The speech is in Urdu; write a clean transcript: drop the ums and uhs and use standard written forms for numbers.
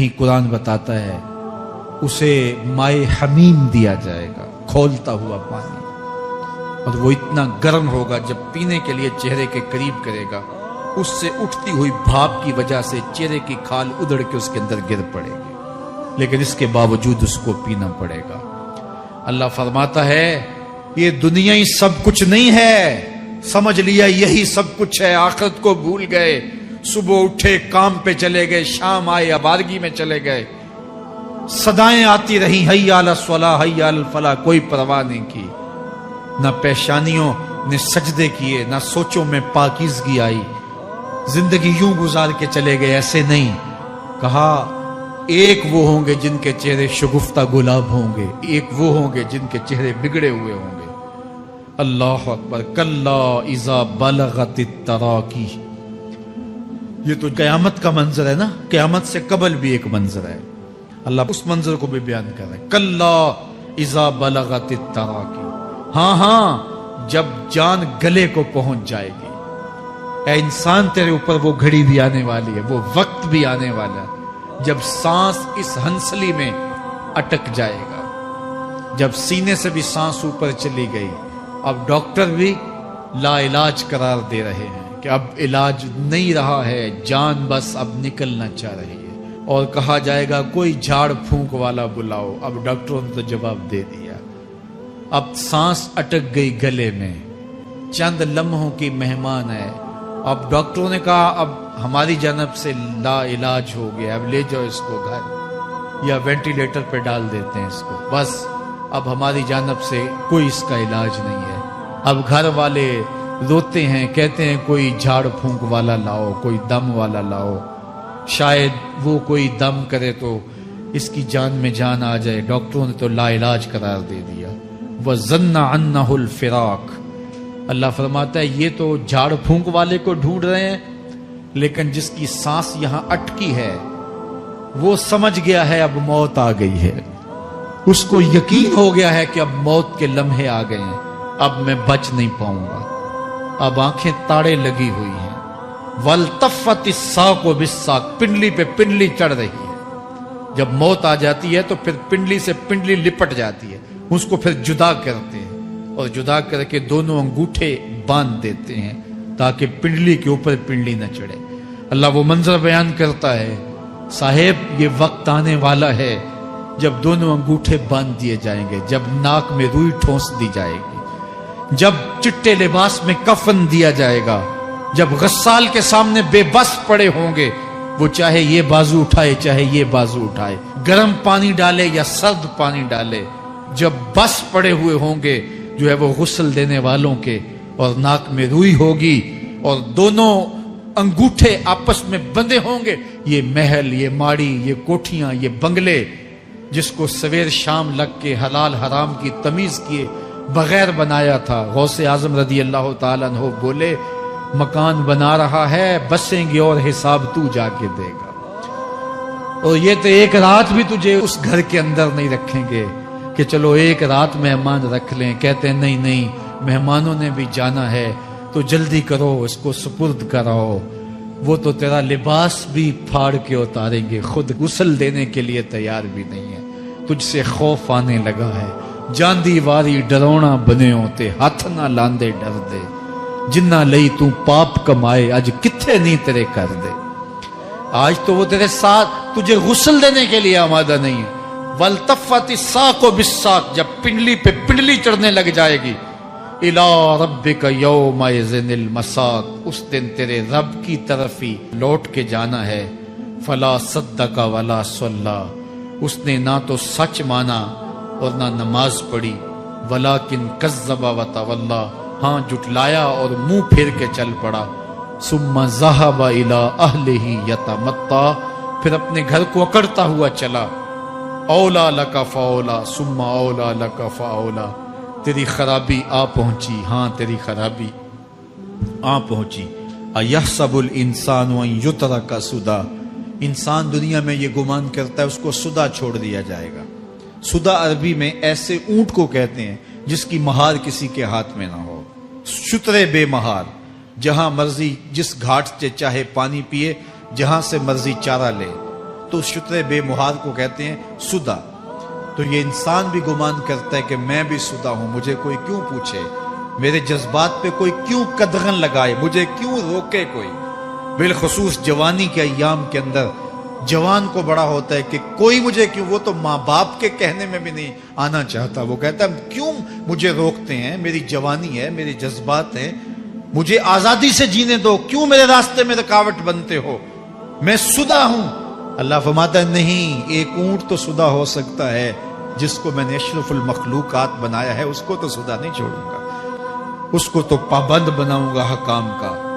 ہی قرآن بتاتا ہے اسے مائے حمیم دیا جائے گا، کھولتا ہوا پانی، اور وہ اتنا گرم ہوگا جب پینے کے لیے چہرے کے قریب کرے گا اس سے اٹھتی ہوئی بھاپ کی وجہ سے چہرے کی کھال ادڑ کے اس کے اندر گر پڑے گی، لیکن اس کے باوجود اس کو پینا پڑے گا۔ اللہ فرماتا ہے یہ دنیا ہی سب کچھ نہیں ہے، سمجھ لیا یہی سب کچھ ہے، آخرت کو بھول گئے، صبح اٹھے کام پہ چلے گئے، شام آئے آبادگی میں چلے گئے، صدائیں آتی رہیں حی علی الصلاح حی علی الفلاح، کوئی پرواہ نہیں کی، نہ پیشانیوں نے سجدے کیے، نہ سوچوں میں پاکیزگی آئی، زندگی یوں گزار کے چلے گئے۔ ایسے نہیں، کہا ایک وہ ہوں گے جن کے چہرے شگفتہ گلاب ہوں گے، ایک وہ ہوں گے جن کے چہرے بگڑے ہوئے ہوں گے۔ اللہ اکبر، کلا اذا بلغت التراقی، یہ تو قیامت کا منظر ہے نا، قیامت سے قبل بھی ایک منظر ہے، اللہ اس منظر کو بھی بیان کر رہا ہے، کلا اذا بلغت التراقی، ہاں ہاں جب جان گلے کو پہنچ جائے گی، اے انسان تیرے اوپر وہ گھڑی بھی آنے والی ہے، وہ وقت بھی آنے والا ہے جب سانس اس ہنسلی میں اٹک جائے گا، جب سینے سے بھی سانس اوپر چلی گئی، اب ڈاکٹر بھی لا علاج قرار دے رہے ہیں کہ اب علاج نہیں رہا ہے، جان بس اب نکلنا چاہ رہی ہے، اور کہا جائے گا کوئی جھاڑ پھونک والا بلاؤ، اب ڈاکٹروں نے تو جواب دے دیا، اب سانس اٹک گئی گلے میں، چند لمحوں کی مہمان ہے، اب ڈاکٹروں نے کہا اب ہماری جانب سے لا علاج ہو گیا، اب لے جاؤ اس کو گھر یا وینٹیلیٹر پہ ڈال دیتے ہیں اس کو، بس اب ہماری جانب سے کوئی اس کا علاج نہیں ہے۔ اب گھر والے روتے ہیں، کہتے ہیں کوئی جھاڑ پھونک والا لاؤ، کوئی دم والا لاؤ، شاید وہ کوئی دم کرے تو اس کی جان میں جان آ جائے، ڈاکٹروں نے تو لا علاج قرار دے دیا۔ وَظَنَّ عَنَّهُ الْفِرَاقُ، اللہ فرماتا ہے یہ تو جھاڑ پھونک والے کو ڈھونڈ رہے ہیں، لیکن جس کی سانس یہاں اٹکی ہے وہ سمجھ گیا ہے اب موت آ گئی ہے، اس کو یقین ہو گیا ہے کہ اب موت کے لمحے آ گئے ہیں، اب میں بچ نہیں پاؤں گا، اب آنکھیں تاڑے لگی ہوئی ہیں، وَالْتَفَّتِ السَّاقُ بِالسَّاقِ، پنڈلی پہ پنڈلی چڑھ رہی ہے، جب موت آ جاتی ہے تو پھر پنڈلی سے پنڈلی لپٹ جاتی ہے، اس کو پھر جدا کرتے ہیں اور جدا کر کے دونوں انگوٹھے باندھ دیتے ہیں تاکہ پنڈلی کے اوپر پنڈلی نہ چڑھے۔ اللہ وہ منظر بیان کرتا ہے صاحب یہ وقت آنے والا ہے جب دونوں انگوٹھے باندھ دیے جائیں گے، جب ناک میں روئی ٹھونس دی جائے گی، جب چٹے لباس میں کفن دیا جائے گا، جب غسال کے سامنے بے بس پڑے ہوں گے، وہ چاہے یہ بازو اٹھائے چاہے یہ بازو اٹھائے، گرم پانی ڈالے یا سرد پانی ڈالے، جب بس پڑے ہوئے ہوں گے جو ہے وہ غسل دینے والوں کے، اور ناک میں روئی ہوگی اور دونوں انگوٹھے آپس میں بندھے ہوں گے، یہ محل، یہ ماڑی، یہ کوٹھیاں، یہ بنگلے جس کو سویر شام لگ کے حلال حرام کی تمیز کیے بغیر بنایا تھا، غوث اعظم رضی اللہ تعالیٰ عنہ بولے مکان بنا رہا ہے بسیں گے اور حساب تو جا کے دے گا، اور یہ تو ایک رات بھی تجھے اس گھر کے اندر نہیں رکھیں گے کہ چلو ایک رات مہمان رکھ لیں، کہتے ہیں نہیں نہیں مہمانوں نے بھی جانا ہے تو جلدی کرو اس کو سپرد کراؤ، وہ تو تیرا لباس بھی پھاڑ کے اتاریں گے، خود غسل دینے کے لیے تیار بھی نہیں ہے، تجھ سے خوف آنے لگا ہے، جاندی واری ڈرونا بنے ہوتے ہاتھ نہ لاندے ڈر دے، جنہ لئی تو پاپ کمائے اج کتھے نہیں تیرے کر دے، آج تو وہ تیرے ساتھ تجھے غسل دینے کے لیے آمادہ نہیں ہے۔ وَالْتَفَّتِ السَّاقُ بِالسَّاقِ، جب پنڈلی پہ پنڈلی چڑھنے لگ جائے گی، إِلَىٰ رَبِّكَ يَوْمَئِذٍ الْمَسَاقُ، اس دن تیرے رب کی طرف ہی لوٹ کے جانا ہے، فَلَا صَدَّقَ وَلَا صَلَّىٰ، اس نے نہ تو سچ مانا اور نہ نماز پڑھی، وَلَٰكِنْ كَذَّبَ وَتَوَلَّىٰ، ہاں جھٹلایا اور منہ پھیر کے چل پڑا، ثُمَّ ذَهَبَ إِلَىٰ أَهْلِهِ يَتَمَطَّىٰ، پھر اپنے گھر کو اکڑتا ہوا چلا، اولا لکا فاولا ثم اولا لکا فاولا، تیری خرابی آ پہنچی، ہاں تیری خرابی آ پہنچی۔ ایحسب الانسان ان یترک سدی، انسان دنیا میں یہ گمان کرتا ہے اس کو سدا چھوڑ دیا جائے گا۔ سدا عربی میں ایسے اونٹ کو کہتے ہیں جس کی مہار کسی کے ہاتھ میں نہ ہو، شترے بے مہار، جہاں مرضی جس گھاٹ سے چاہے پانی پیے، جہاں سے مرضی چارہ لے، تو اس شتر بے مہار کو کہتے ہیں سدا۔ تو یہ انسان بھی گمان کرتا ہے کہ میں بھی سدا ہوں، مجھے کوئی کیوں پوچھے، میرے جذبات پہ کوئی کیوں قدغن لگائے، مجھے کیوں روکے کوئی۔ بالخصوص جوانی کے ایام کے اندر جوان کو بڑا ہوتا ہے کہ کوئی مجھے کیوں، وہ تو ماں باپ کے کہنے میں بھی نہیں آنا چاہتا، وہ کہتا ہے کیوں مجھے روکتے ہیں، میری جوانی ہے، میرے جذبات ہیں، مجھے آزادی سے جینے دو، کیوں میرے راستے میں رکاوٹ بنتے ہو، میں سدا ہوں۔ اللہ فرماتا ہے نہیں، ایک اونٹ تو سدا ہو سکتا ہے، جس کو میں نے اشرف المخلوقات بنایا ہے اس کو تو سدا نہیں چھوڑوں گا، اس کو تو پابند بناؤں گا حکام کا۔